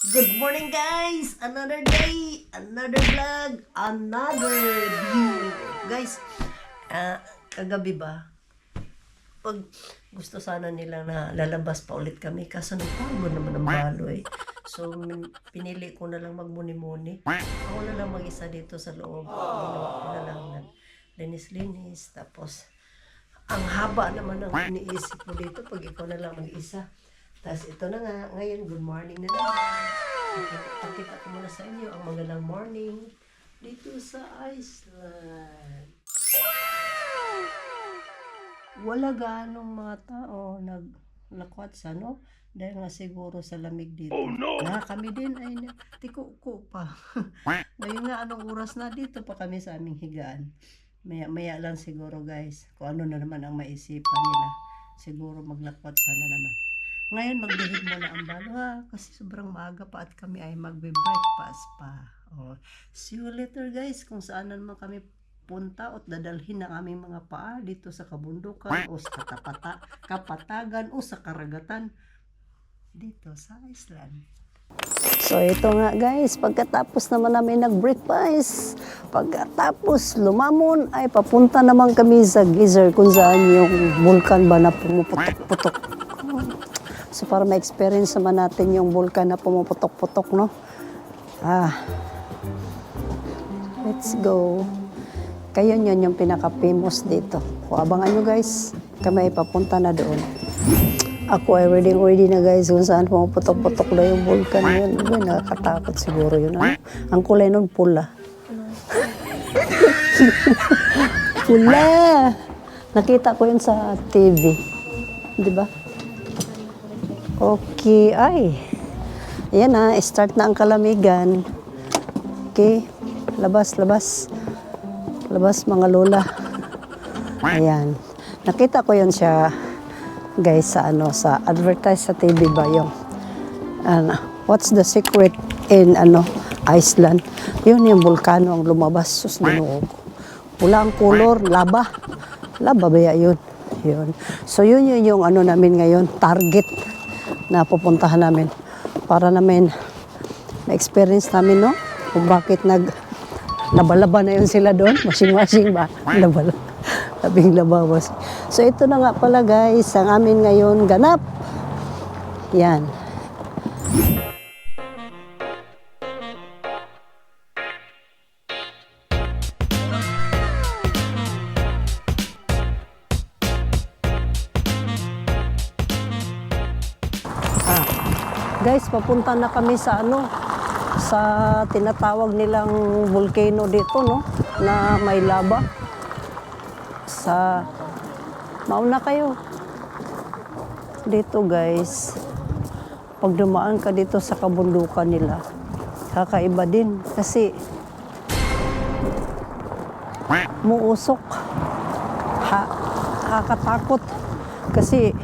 Good morning guys! Another day, another vlog, another view. Guys, kagabi ba? Pag gusto sana nila na lalabas pa ulit kami, kaso nagpagod naman ang baloy. So, pinili ko na lang magmuni-muni. Ako na lang mag-isa dito sa loob. Ginawa ko na lang ng linis-linis. Tapos, ang haba naman ng iniisip ko dito pag ikaw na lang mag-isa. Tapos ito na nga, ngayon, good morning na naman. Pakita ko muna sa inyo ang magandang morning dito sa Iceland. Wala ganong mga tao naglakwatsa, no? Dahil nga siguro sa lamig dito. Oh, no! Kami din ay tiko-ko pa. Ngayon nga, anong oras na dito pa kami sa aming higaan. Maya lang siguro guys, kung ano na naman ang maisipan nila. Siguro maglakwatsa na naman. Ngayon, maglihid muna ang balo kasi sobrang maaga pa at kami ay magbe-breakfast pa. See you later guys kung saan naman kami punta at dadalhin ng aming mga paa dito sa kabundukan o sa kapatagan o sa karagatan dito sa Iceland. So ito nga guys, pagkatapos naman namin nag-breakfast, pagkatapos lumamon ay papunta naman kami sa geyser kung saan yung vulkan ba na pumuputok-putok. So para ma-experience naman natin yung vulkan na pumuputok-putok, no? Let's go. Kayo yun yung pinaka-famous dito. Kung abangan nyo guys, kami ay papunta na doon. Ako ay ready na guys kung saan pumuputok-putok na yung vulkan na yun. Uy, nakakatakot siguro yun. Ano? Ang kulay nun, pula. Pula! Nakita ko yun sa TV. Di ba? Okay, ay. Ayan na, start na ang kalamigan. Okay, labas mga lola. Ayan. Nakita ko yun siya, guys, sa advertise sa TV ba yung what's the secret in Iceland? Yun yung vulkano ang lumabas. Sus, Ginoo ko. Wala ang color, laba. Laba ba yun? Yun. So yun yung namin ngayon, target na pupuntahan namin para namin na-experience namin, no? Kung bakit labalaba na yun sila doon. Washing ba? Labing labawas. So ito na nga pala guys, ang amin ngayon ganap. Yan. Guys, papunta na kami sa sa tinatawag nilang volcano dito, no? Na may lava. Mauna kayo. Dito guys, pag dumaan ka dito sa kabundukan nila, kakaiba din kasi muusok. Kakatakot kasi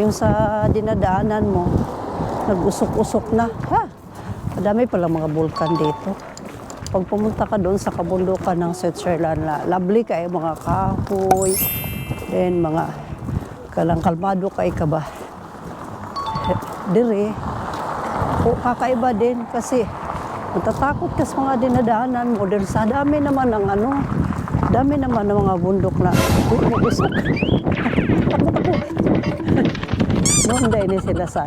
yung sa dinadaanan mo, nag-usok-usok na. Madami pala mga vulkan dito. Pag pumunta ka doon sa kabundukan ng Switzerland, lovely ka mga kahoy, then mga kalmado ka ba. Dire, kakaiba din kasi natatakot ka sa mga dinadaanan mo. Dahil sa dami naman ng mga bundok na usok. Noon dahil sila sa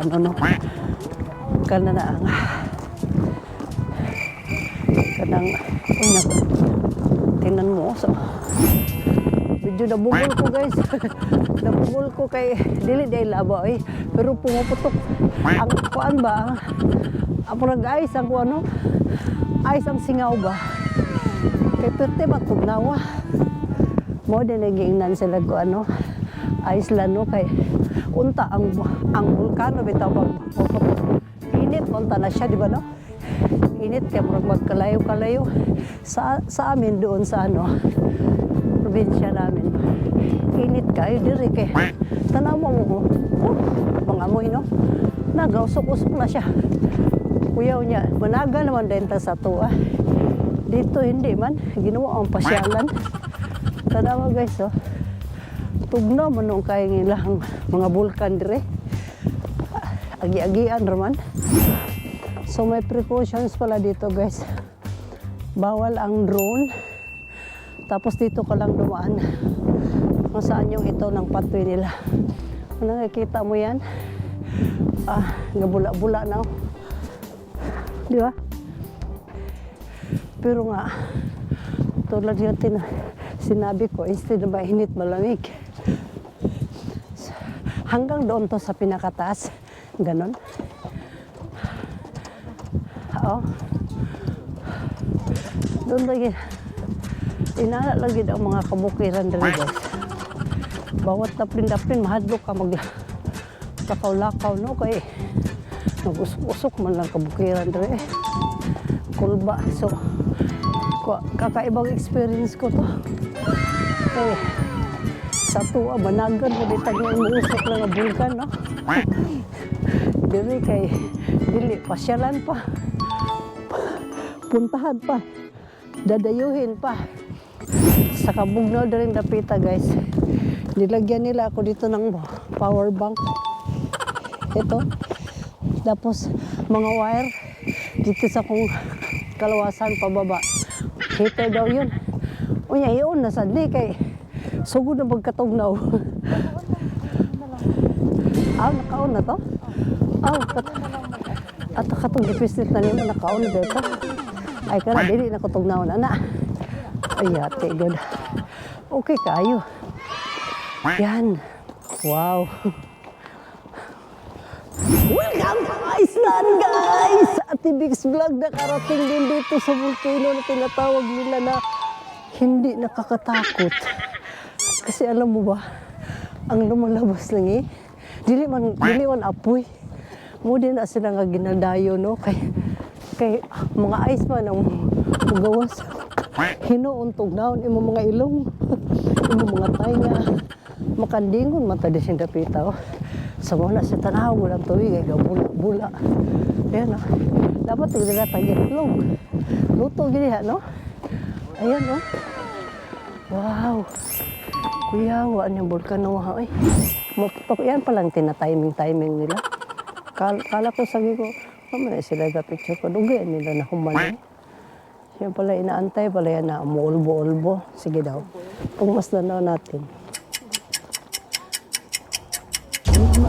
kanang tingnan mo so medyo nabugol ko guys. Nabugol ko kay dili dahil laba pero pumuputok ang kuan ba ang nag-ice ang ice ang singaw ba kay perte matugnawa mo din nagingnan sila ko Iceland, no? Kay unta ang vulkano bitaw pag init unta na siya, di ba, no? Init kay murag magkalayo-kalayo sa amin doon sa probinsya namin. Init kayo diri kay tanaw mo mga amoy, no? Nagausok-usok na siya. Kuyaw niya, managa naman din ta sa tuwa. Dito hindi man ginawa ang pasyalan. Tanaw guys, tugnaw man nung kay ilang mga bulkan dire. Agi-agian raman. So may precautions pala dito guys. Bawal ang drone. Tapos dito ka lang dumaan kung saan yung ito ng pathway nila. Kung nakikita mo yan, gabula-bula na. Di ba? Pero nga, tulad yung sinabi ko, instead na mainit, malamig. Hanggang doon to sa pinakataas. Ganon. Oo. Doon lagi. Inala lagi ang mga kabukiran dali guys. Bawat daplin-daplin, mahadlok ka lakaw-lakaw, no? Kaya nag-usok-usok man lang kabukiran dali. Kulba. So, kakaibang experience ko to. Eh, sa tuwa, banagan mo di tagyo yung usok lang na bulkan, no? Dili kay, pasyalan pa. Puntahan pa. Dadayuhin pa. Sa kabugnaw na rin dapita, guys. Nilagyan nila ako dito ng power bank. Ito. Tapos, mga wire. Dito sa kong kalawasan pababa. Heater daw yun. Unya, iyon na sadli kay sugod na magkatugnaw. Nakaon na to? At katong deficit na nila, nakaon na dito. Ay, kaya dili na katugnaw na na. Ay, ate, good. Okay kayo. Yan. Wow. Welcome to Iceland, guys! Ate Big's Vlog nakarating din dito sa volcano na tinatawag nila na hindi nakakatakot. Kasi alam mo ba, ang lumalabas lang dili man apoy. Mo din na sila nga ginadayo, no? Kay mga ice man ang gawas. Hinuuntog naon imo mga ilong. Imo mga tainga. Makandingon mata di sing dapita. Sa mga sa tanaw walang tuwig ay bula. Ayan, no? Dapat tigdala tayo itlog. Luto gini ha, no? Ayan, no? Wow. Kuyawa niyang volcano ha, ay. Maputok yan palang tina-timing nila. Kala ko sagi ko, mamaya sila ga-picture ko. Dugay nila na humani. Yan pala inaantay pala yan na umuulbo-ulbo. Sige daw. Pagmasdan daw natin.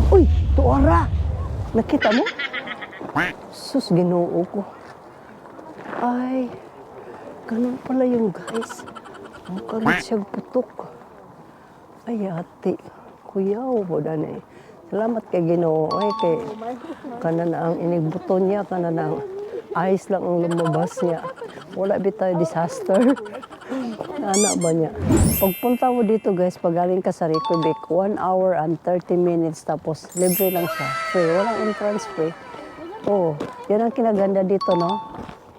Uy! Tuara! Nakita mo? Sus, ginoo ko. Ay, ganun pala yung guys. Mukhang siyang putok. Ay, ate. Kuyaw po na eh. Salamat kay Ginoo. Ay, kay kanan ang inigbuto niya, kanan ang ice lang ang lumabas niya. Wala bitay disaster. Anak ba niya? Pagpunta mo dito guys, pag galing ka sa Reykjavik, 1 hour and 30 minutes tapos libre lang siya. Free, walang entrance fee. Oh, yan ang kinaganda dito, no?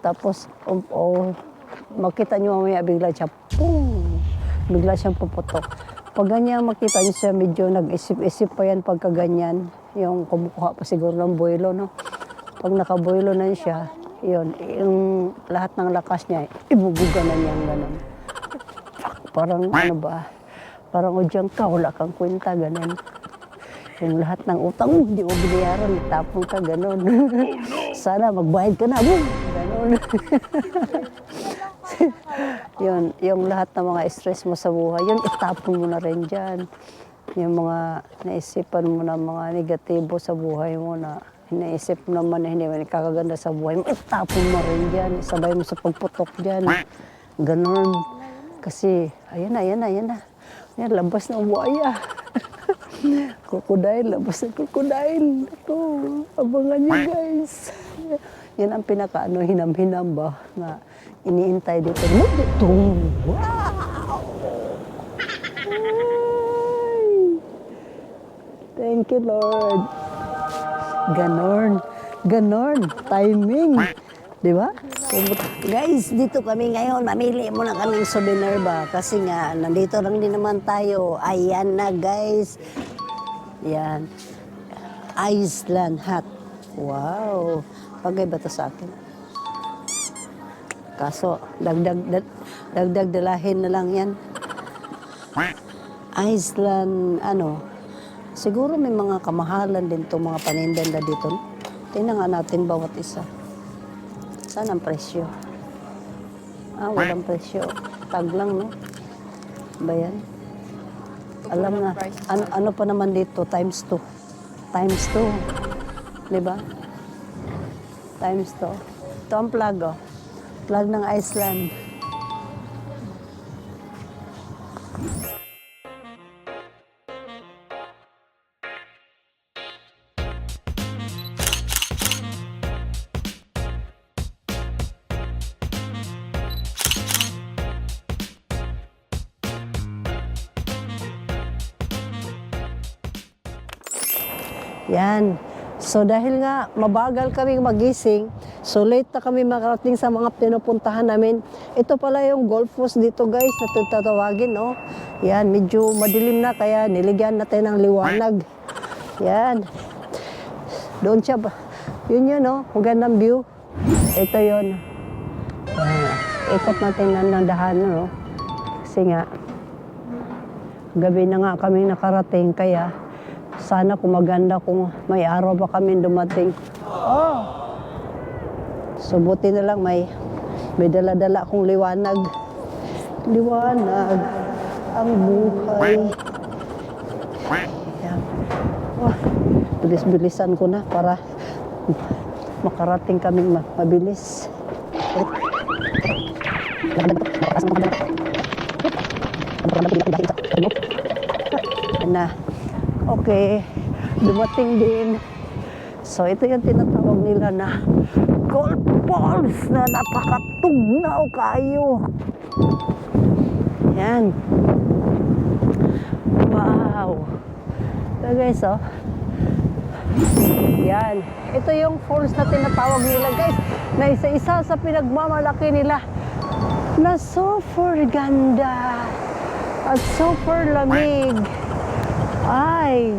Tapos, makita nyo mamaya bigla siya, pum! Bigla siyang puputok. Pag ganyan makita niyo siya, medyo nag-isip-isip pa yan pagka ganyan. Yung kumukuha pa siguro ng boilo, no? Pag nakaboilo na siya, yun, yung lahat ng lakas niya, ibubuga na niya gano'n. Parang ano ba, parang udyang ka, wala kang kwenta, gano'n. Yung lahat ng utang, hindi mo binayaran, itapon ka, gano'n. Sana magbayad ka na, boom! Gano'n. Yun, yung lahat ng mga stress mo sa buhay, yun, itapon mo na rin dyan. Yung mga naisipan mo na mga negatibo sa buhay mo na naisip naman na hindi man kakaganda sa buhay mo, itapon mo rin dyan. Sabay mo sa pagputok dyan. Ganon. Kasi, ayan na. Yan, labas na buhaya. Krokodile, labas na krokodile. Ito, abangan niyo guys. Yan ang pinaka-ano, hinam-hinam ba, na iniintay dito. Wow! Thank you, Lord. Ganon. Timing. Di ba? Guys, dito kami ngayon. Mamili muna kaming souvenir ba? Kasi nga, nandito lang din naman tayo. Ayan na, guys. Yan. Iceland hat. Wow. Bagay ba ito sa akin? Kaso, dagdag dalahin na lang yan. Iceland, siguro may mga kamahalan din itong mga panindan na dito. Tingnan nga natin bawat isa. Saan ang presyo? Ah, walang presyo. Tag lang, no? Ba yan? Alam na. Ano pa naman dito? Times 2. Times 2. Di ba? Times 2. Ito ang plug, oh. Plug ng Iceland. Yan. So dahil nga mabagal kami magising, so late na kami makarating sa mga pinupuntahan namin. Ito pala yung golf course dito guys, na tatawagin, no? Yan, medyo madilim na kaya niligyan natin ng liwanag. Yan. Doon siya, yun yun, no? Magandang view. Ito yun. Yan. Ikot natin ng dahanan, no? Kasi nga, gabi na nga kami nakarating kaya sana kung maganda kung may araw pa kami dumating. Oh! So buti na lang may dala-dala akong liwanag. Liwanag ang buhay. Yan. Oh, bilis-bilisan ko na para makarating kaming mabilis. Na. Okay, dumating din. So ito yung tinatawag nila na golf balls na napakatugnaw kayo. Yan. Wow. So guys, oh. Yan. Ito yung falls na tinatawag nila guys, na isa-isa sa pinagmamalaki nila na super ganda at super lamig. Ay,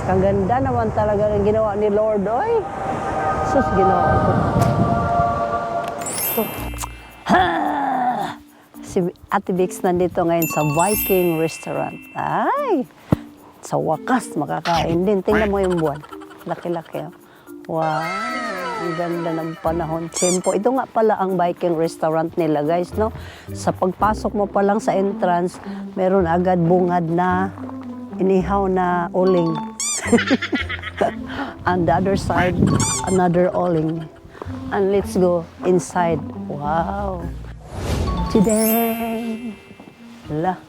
kaganda naman talaga ng ginawa ni Lord. Oy, sus, ginawa ko. So, si Ate Bix nandito ngayon sa Viking Restaurant. Ay, sa wakas makakain din. Tingnan mo yung buwan. Laki-laki. Oh. Wow, ang ganda ng panahon. Tempo. Ito nga pala ang Viking Restaurant nila guys, no? Sa pagpasok mo pa lang sa entrance, meron agad bungad na inihaw na uling. On the other side, another uling. And let's go inside. Wow. Chideng! Hala.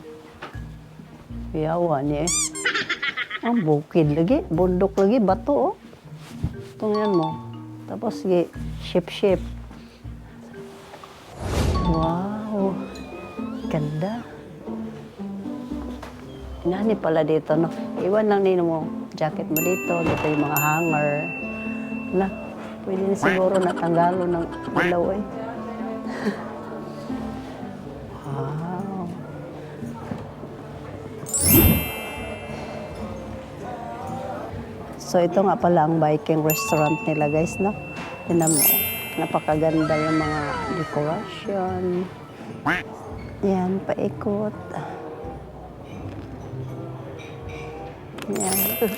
Yawan eh. Ang bukid lagi. Bundok lagi. Bato oh. Tingnan mo. Tapos sige, ship-ship. Wow. Ganda. Nani pala dito, no? Iwan lang nino mo, jacket mo dito, dito yung mga hanger. Na, pwede na siguro natanggalo ng ilaw eh. Wow. So ito nga pala ang Viking Restaurant nila guys, no? Tignan mo, napakaganda yung mga decoration. Yan, paikot. Yan.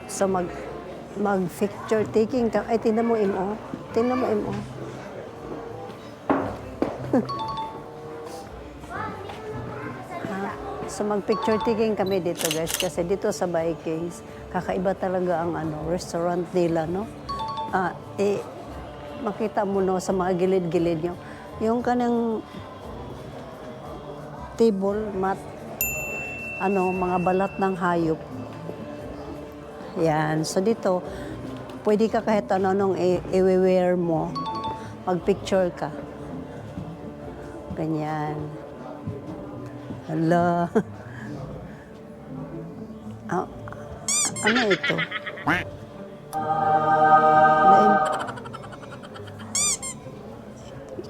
So mag-picture taking ka. Ay, tingnan mo imo. Tingnan mo imo. So mag-picture taking kami dito guys. Kasi dito sa Vikings, kakaiba talaga ang restaurant nila, no? Makita mo no sa mga gilid-gilid nyo. Yung kanang table mat, mga balat ng hayop. Yan. So dito, pwede ka kahit anong i-wear mo. Mag-picture ka. Ganyan. Hala. Ano ito?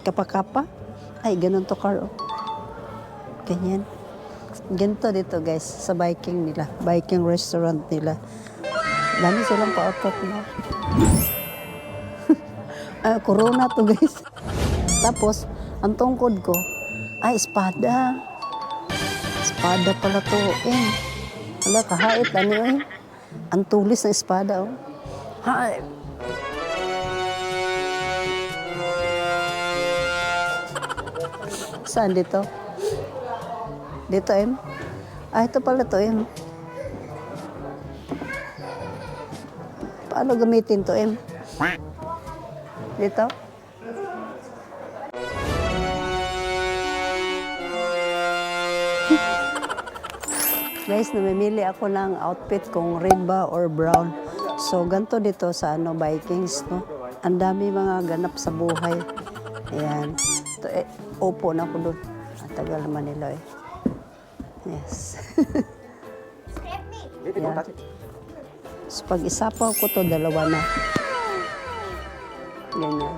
Kapa-kapa? Ay, ganun to car. Ganyan. Ganito dito guys, sa Viking nila. Viking restaurant nila. Dami silang pa-otot, no? Corona to guys. Tapos, ang tungkod ko, espada. Espada pala to. Wala, kahait. Ang tulis ng espada, oh. Saan dito? Dito, Em? Ah, ito pala to, Em. Paano gamitin to, Em? Dito? Guys, namimili ako ng outfit kung red ba or brown. So, ganito dito sa Vikings, no? Ang dami mga ganap sa buhay. Ayan. Ito, upo na ako doon. Ang tagal naman nila eh. Yes. Ayan. So, pag isapaw ko to, dalawa na. Ganyan.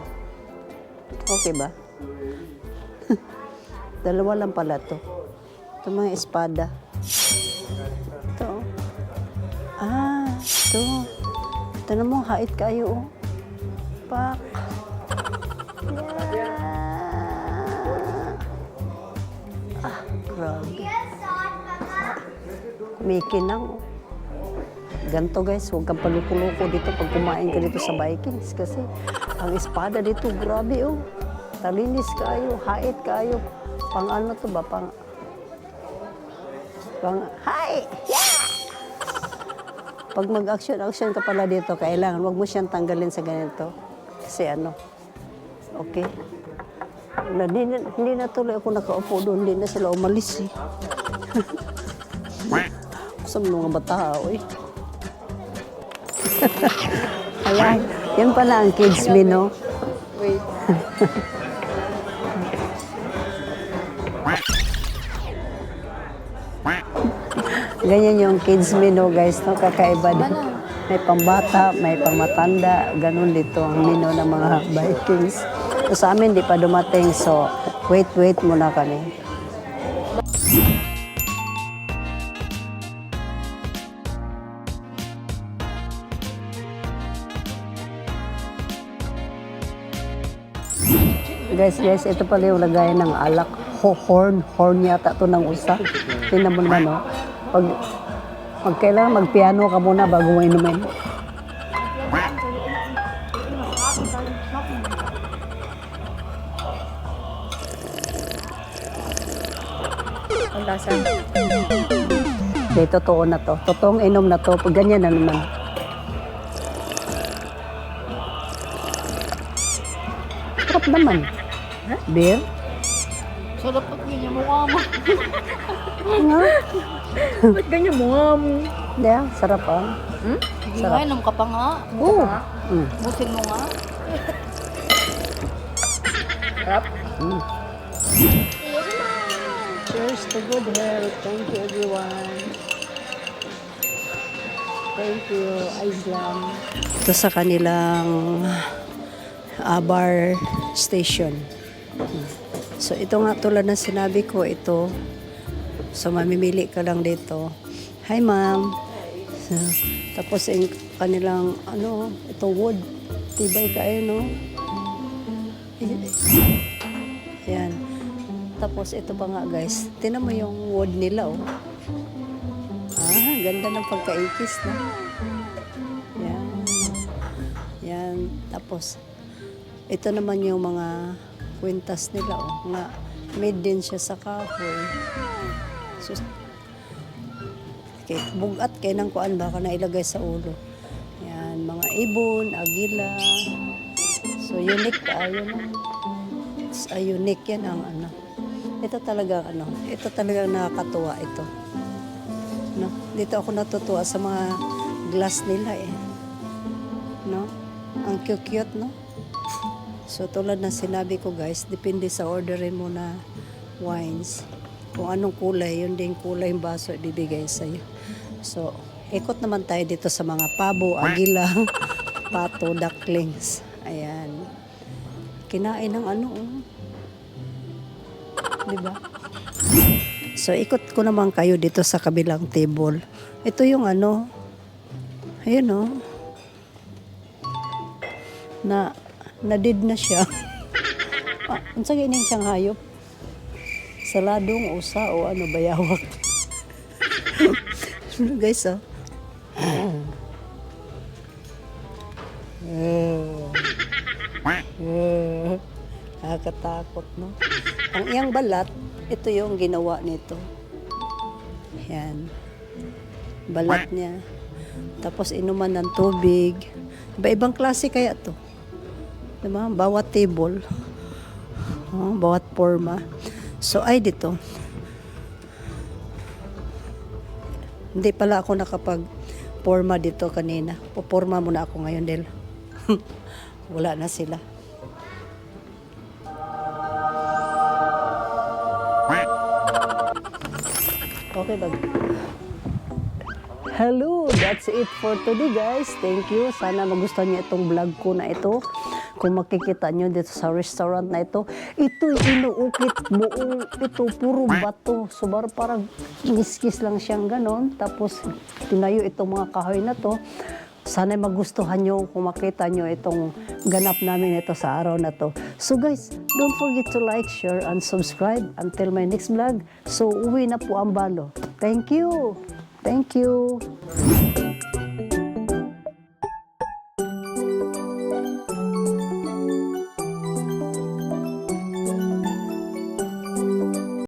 Okay ba? Dalawa lang pala to. Ito mga espada. Ito. Ah, ito. Ito mo, hait kayo. Oh. Pak. Yeah. Ah, grabe. Kumikinang. Oh. Ganto guys, huwag kang paluko-luko dito pag kumain ka dito sa Vikings. Kasi ang espada dito, grabe oh. Talinis kayo, hait kayo. Pang ano to ba? Pang hi! Yeah! Pag mag-action ka pala dito, kailangan wag mo siyang tanggalin sa ganito. Kasi okay. Hindi na tuloy ako nakaupo doon, hindi na sila umalis eh. Sa mga bata, eh. Ayan, yun pala ang kids menu. Wait. Ganyan yung kids menu guys, no? Kakaiba din. May pambata, may pangmatanda, ganun dito ang menu ng mga Vikings. So, sa amin di pa dumating, so wait muna kami. Guys, ito pala yung lagayan ng alak. Horn yata to ng usa. Tingnan mo naman, no? Pag kailangan magpiano ka muna bago mo inumin. Ang lasa. Okay, totoo na to. Totoong inom na to. Pag ganyan na naman. Sarap naman. Beer? Sarap pag ganyan mukha mo. Nga. Ba't ganyan mukha mo? Hindi, sarap ah. Hindi Sarap. nga, inom ka pa nga. Oo. Busin mo nga. Sarap. Cheers to good health. Thank you, everyone. Thank you, Islam. Ito sa kanilang bar station. So, ito nga tulad ng sinabi ko, ito. So, mamimili ka lang dito. Hi, ma'am. So, tapos, yung kanilang, ito wood. Tibay kayo, no? Yan. Tapos ito pa nga guys, tinan mo yung wood nila oh. Ah, ganda ng pagkaikis na. Yan. Yan. Tapos, ito naman yung mga kwintas nila oh. Nga, made din siya sa kahoy. So, okay, bugat kay nang kuan baka na ilagay sa ulo. Yan, mga ibon, agila. So, unique tayo no. It's unique yan ang Ito talaga ito talagang nakakatuwa ito. No? Dito ako natutuwa sa mga glass nila eh. No? Ang cute no? So tulad ng sinabi ko guys, depende sa orderin mo na wines. Kung anong kulay, yun din kulay yung baso ibibigay sa'yo. So, ikot naman tayo dito sa mga pabo, agila, pato, ducklings. Ayan. Kinain ng diba? So, ikot ko naman kayo dito sa kabilang table. Ito yung ayun na-dead na siya. Ang sagay na siyang hayop. Saladong, usa, o bayawak. Guys, nakakatakot, no? Ang iyang balat, ito yung ginawa nito. Yan. Balat niya. Tapos inuman ng tubig. Iba-ibang klase kaya to. Diba? Bawat table. Bawat forma. So, ay dito. Hindi pala ako nakapag-forma dito kanina. Puporma muna ako ngayon, Del. Wala na sila. Okay, bag. Hello, that's it for today, guys. Thank you. Sana magustuhan niyo itong vlog ko na ito. Kung makikita niyo dito sa restaurant na ito, ito'y inuukit buong ito, puro bato. So, parang kiskis lang siyang ganon. Tapos, tinayo itong mga kahoy na to. Sana magustuhan nyo kung makita nyo itong ganap namin ito sa araw na to. So guys, don't forget to like, share, and subscribe. Until my next vlog. So uwi na po ang balo. Thank you. Thank you.